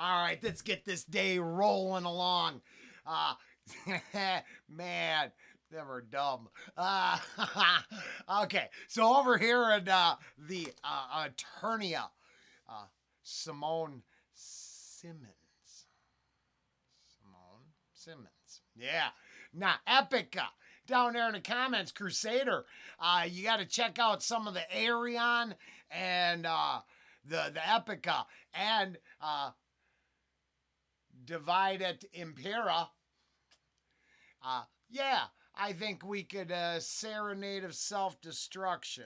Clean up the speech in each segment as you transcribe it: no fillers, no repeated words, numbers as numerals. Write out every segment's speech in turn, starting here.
All right, let's get this day rolling along. Uh, man, never dumb. Uh, okay, so over here at the Eternia, uh, Simone Simmons. Simone Simmons. Yeah. Now, Epica. Down there in the comments, Crusader. You got to check out some of the Arion and the Epica. And Divide et Impera. Yeah, I think we could Serenade of Self-Destruction.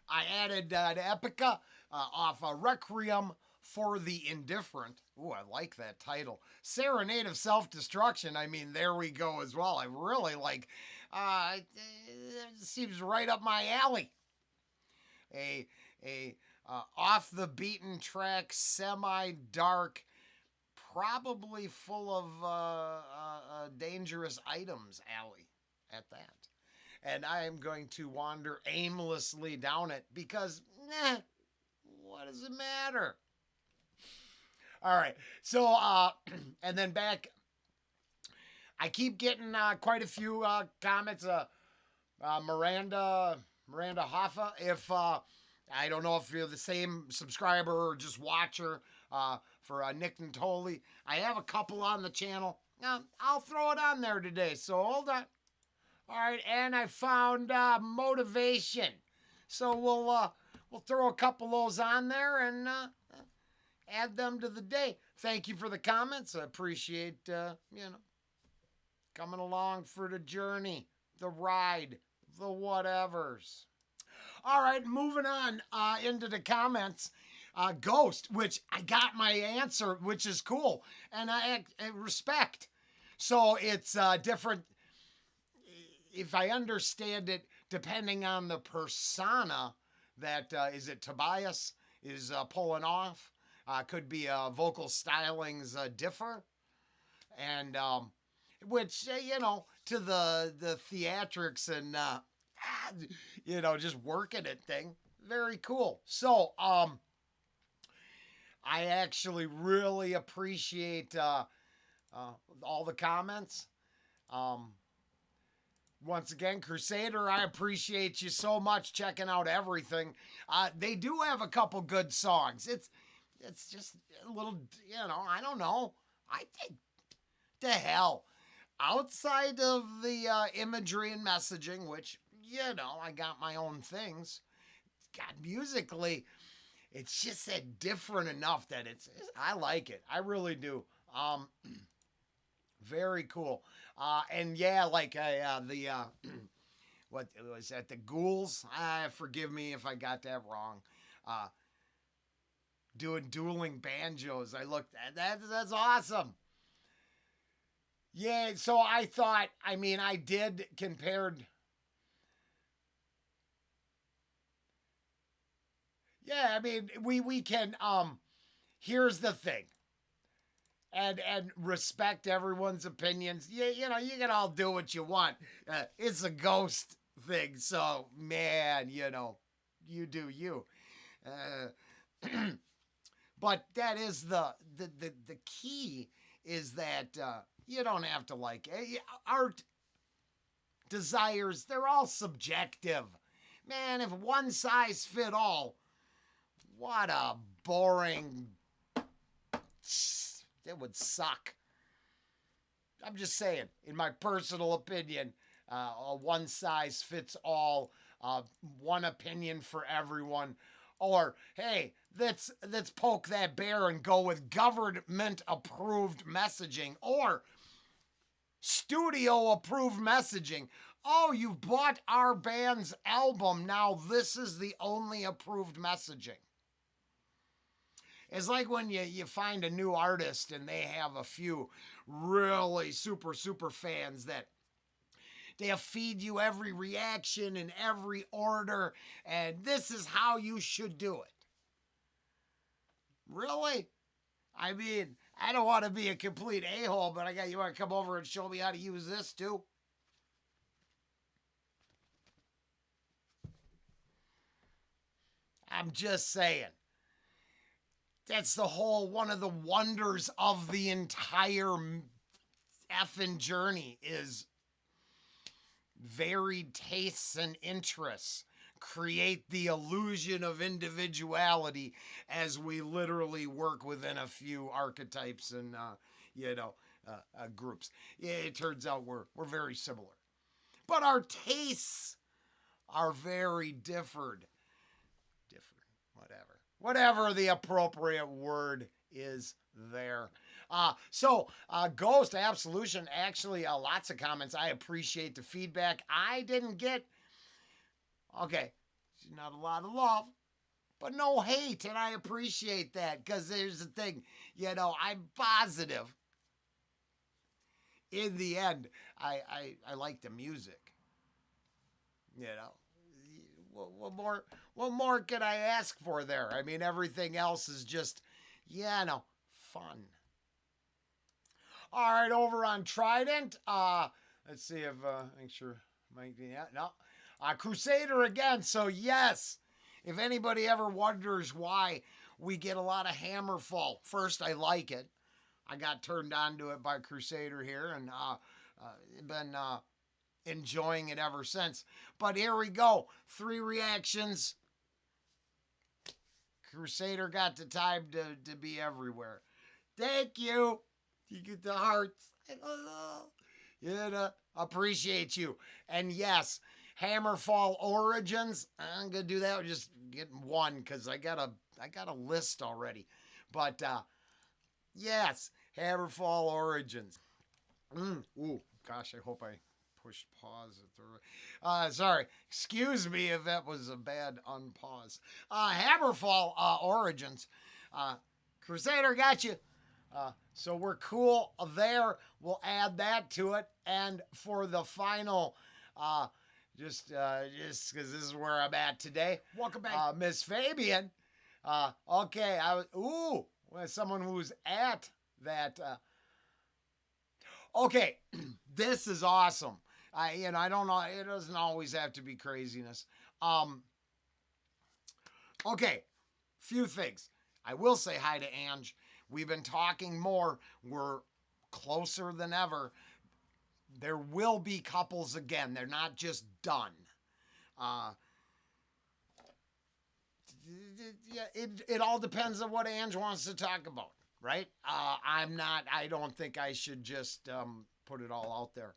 I added the Epica off Requiem for the Indifferent. Ooh, I like that title. Serenade of Self-Destruction. I mean, there we go as well. I really like. It seems right up my alley. A off the beaten track, semi dark, probably full of dangerous items alley at that. And I am going to wander aimlessly down it because, what does it matter? All right. So, and then back, I keep getting quite a few comments. Miranda Hoffa, if I don't know if you're the same subscriber or just watcher for Nick Natoli. I have a couple on the channel. I'll throw it on there today, so hold on. All right, and I found motivation. So we'll throw a couple of those on there and add them to the day. Thank you for the comments. I appreciate coming along for the journey, the ride, the whatevers. All right, moving on into the comments. Ghost, which I got my answer, which is cool, and I respect. So it's different. If I understand it, depending on the persona that is it Tobias is pulling off, could be vocal stylings differ, and which to the theatrics and just working it thing, very cool. So I actually really appreciate all the comments. Once again, Crusader, I appreciate you so much checking out everything. They do have a couple good songs. It's just a little, I don't know. I think the hell. Outside of the imagery and messaging, which, I got my own things. God, musically, it's just that different enough that I like it. I really do. Very cool. And yeah, like the what was that? The Ghouls. Forgive me if I got that wrong. Doing dueling banjos. I looked at that's awesome. Yeah, so I thought. I mean, I did compared. Yeah, I mean, we can. Here's the thing. And respect everyone's opinions. You can all do what you want. It's a ghost thing, so man, you do you. But that is the key is that you don't have to like it. Art desires. They're all subjective. Man, if one size fit all, what a boring. It would suck. I'm just saying, in my personal opinion, a one size fits all, one opinion for everyone. Or hey, let's poke that bear and go with government approved messaging or studio approved messaging. Oh, you've bought our band's album. Now this is the only approved messaging. It's like when you find a new artist and they have a few really super fans that they'll feed you every reaction and every order, and this is how you should do it. Really? I mean, I don't want to be a complete a-hole, but you want to come over and show me how to use this too? I'm just saying. that's the whole one of the wonders of the entire effing journey is varied tastes and interests create the illusion of individuality as we literally work within a few archetypes and groups. It turns out we're very similar, but our tastes are very different. Whatever the appropriate word is there. Ghost Absolution, actually, lots of comments. I appreciate the feedback. I didn't get, okay, not a lot of love, but no hate, and I appreciate that, because there's the thing, I'm positive. In the end, I like the music. What more could I ask for there? I mean, everything else is just, fun. All right, over on Trident. Let's see if make sure Mike. Yeah, no. Crusader again. So yes, if anybody ever wonders why we get a lot of Hammerfall, first I like it. I got turned on to it by Crusader here, and been enjoying it ever since. But here we go. 3 reactions. Crusader got the time to be everywhere. Thank you. You get the hearts. Appreciate you. And yes, Hammerfall Origins. I'm gonna do that. Just getting one because I got a list already. But yes, Hammerfall Origins. Ooh, gosh, I hope I pushed pause at the sorry. Excuse me if that was a bad unpause. Hammerfall Origins. Crusader got you. So we're cool there. We'll add that to it. And for the final, just because this is where I'm at today. Welcome back, Miss Fabian. Okay, someone who's at that. Okay, this is awesome. I don't know. It doesn't always have to be craziness. Okay, few things. I will say hi to Ange. We've been talking more. We're closer than ever. There will be couples again. They're not just done. It all depends on what Ange wants to talk about, right? I don't think I should just put it all out there.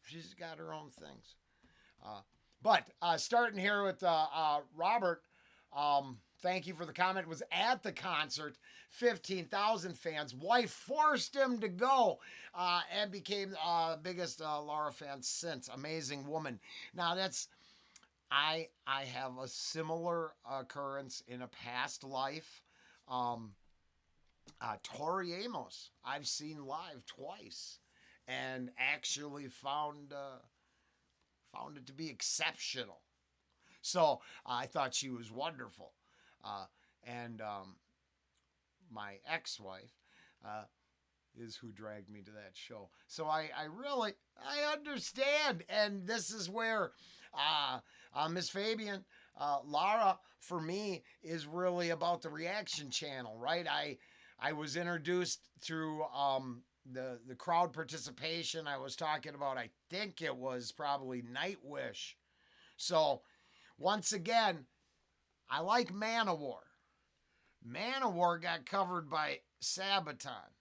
She's got her own things. But starting here with Robert, thank you for the comment. Was at the concert, 15,000 fans. Wife forced him to go and became the biggest Laura fan since. Amazing woman. Now I have a similar occurrence in a past life. Tori Amos, I've seen live twice, and actually found it to be exceptional. So I thought she was wonderful. And my ex-wife is who dragged me to that show. So I understand. And this is where Miss Fabian, Lara, for me, is really about the reaction channel, right? I was introduced through the crowd participation. I was talking about, I think it was probably Nightwish. So once again, I like Manowar. Manowar got covered by Sabaton.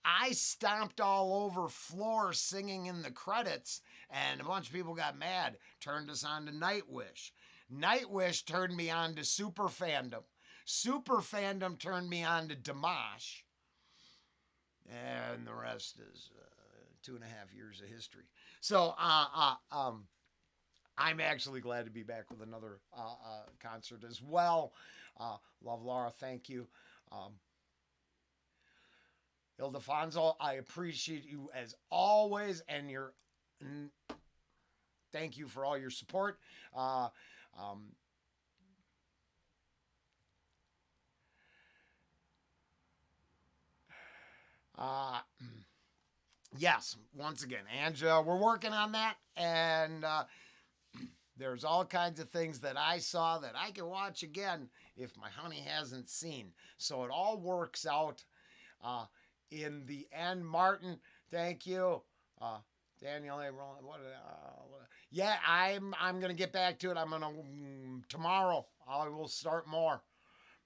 I stomped all over floor singing in the credits, and a bunch of people got mad, turned us on to Nightwish. Nightwish turned me on to Super Fandom. Super Fandom turned me on to Dimash. And the rest is 2.5 years of history. So, I'm actually glad to be back with another concert as well. Love Laura, thank you. Ildefonso, I appreciate you as always, and thank you for all your support. Yes, once again, Angela, we're working on that, and There's all kinds of things that I saw that I can watch again if my honey hasn't seen. So it all works out uh, in the end. Martin, thank you. Uh, Daniel A. Rollen, yeah, I'm gonna get back to it. I'm gonna tomorrow. I will start more.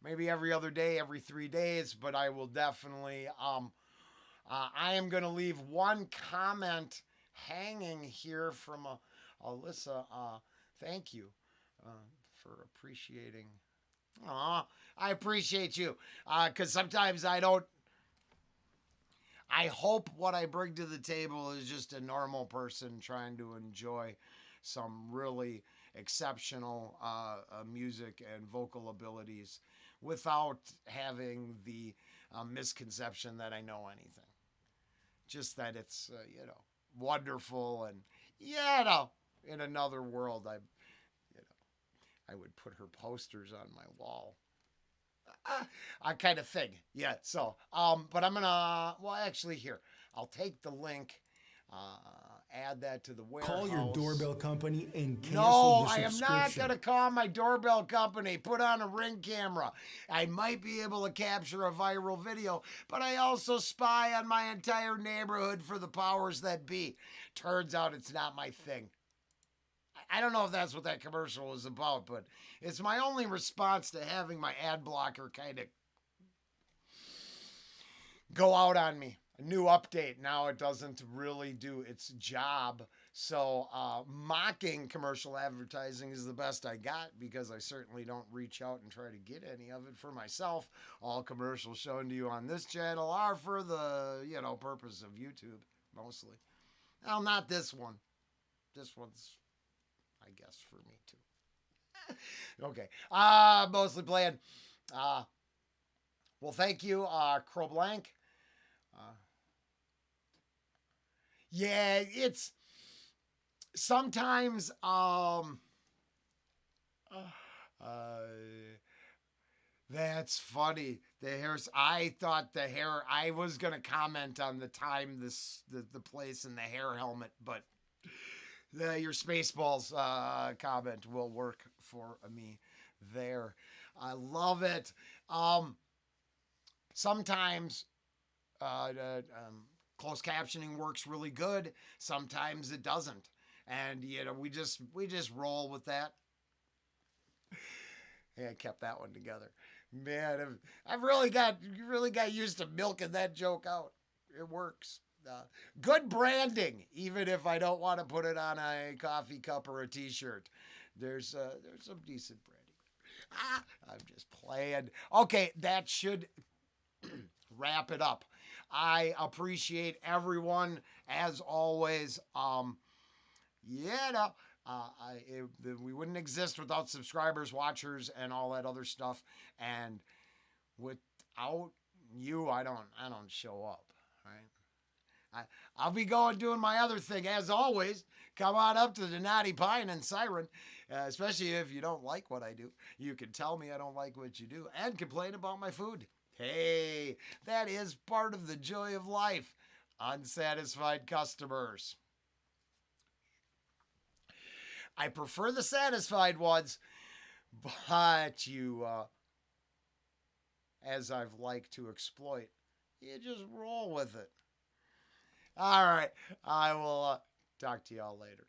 Maybe every other day, every 3 days, but I will definitely. I am gonna leave one comment hanging here from Alyssa. Thank you for appreciating. Aw, I appreciate you because sometimes I don't. I hope what I bring to the table is just a normal person trying to enjoy some really exceptional music and vocal abilities without having the misconception that I know anything. Just that it's, wonderful and, in another world, I would put her posters on my wall. I kind of thing. Yeah. So, but I'm gonna. Well, actually, here I'll take the link. Add that to the warehouse. Call your doorbell company and cancel No, the I am not subscription. gonna call my doorbell company. Put on a Ring camera. I might be able to capture a viral video, but I also spy on my entire neighborhood for the powers that be. Turns out it's not my thing. I don't know if that's what that commercial was about, but it's my only response to having my ad blocker kind of go out on me. A new update. Now it doesn't really do its job. So mocking commercial advertising is the best I got because I certainly don't reach out and try to get any of it for myself. All commercials shown to you on this channel are for the, purpose of YouTube, mostly. Well, not this one. This one's, I guess, for me too. Okay. Mostly playing. Well, thank you, Crow Blank. Yeah, it's sometimes that's funny. The hairs. I thought the hair. I was gonna comment on the time the place and the hair helmet, but your Spaceballs comment will work for me there. I love it. Sometimes closed captioning works really good. Sometimes it doesn't, and we just roll with that. Yeah, I kept that one together. Man, I've really got used to milking that joke out. It works. Good branding, even if I don't want to put it on a coffee cup or a T-shirt. There's some decent branding. I'm just playing. Okay, that should wrap it up. I appreciate everyone as always. We wouldn't exist without subscribers, watchers, and all that other stuff. And without you, I don't show up. Right? I'll be doing my other thing as always. Come on up to the Naughty Pine and Siren, especially if you don't like what I do. You can tell me I don't like what you do and complain about my food. Hey, that is part of the joy of life. Unsatisfied customers. I prefer the satisfied ones, but you, as I've liked to exploit, you just roll with it. All right, I will talk to y'all later.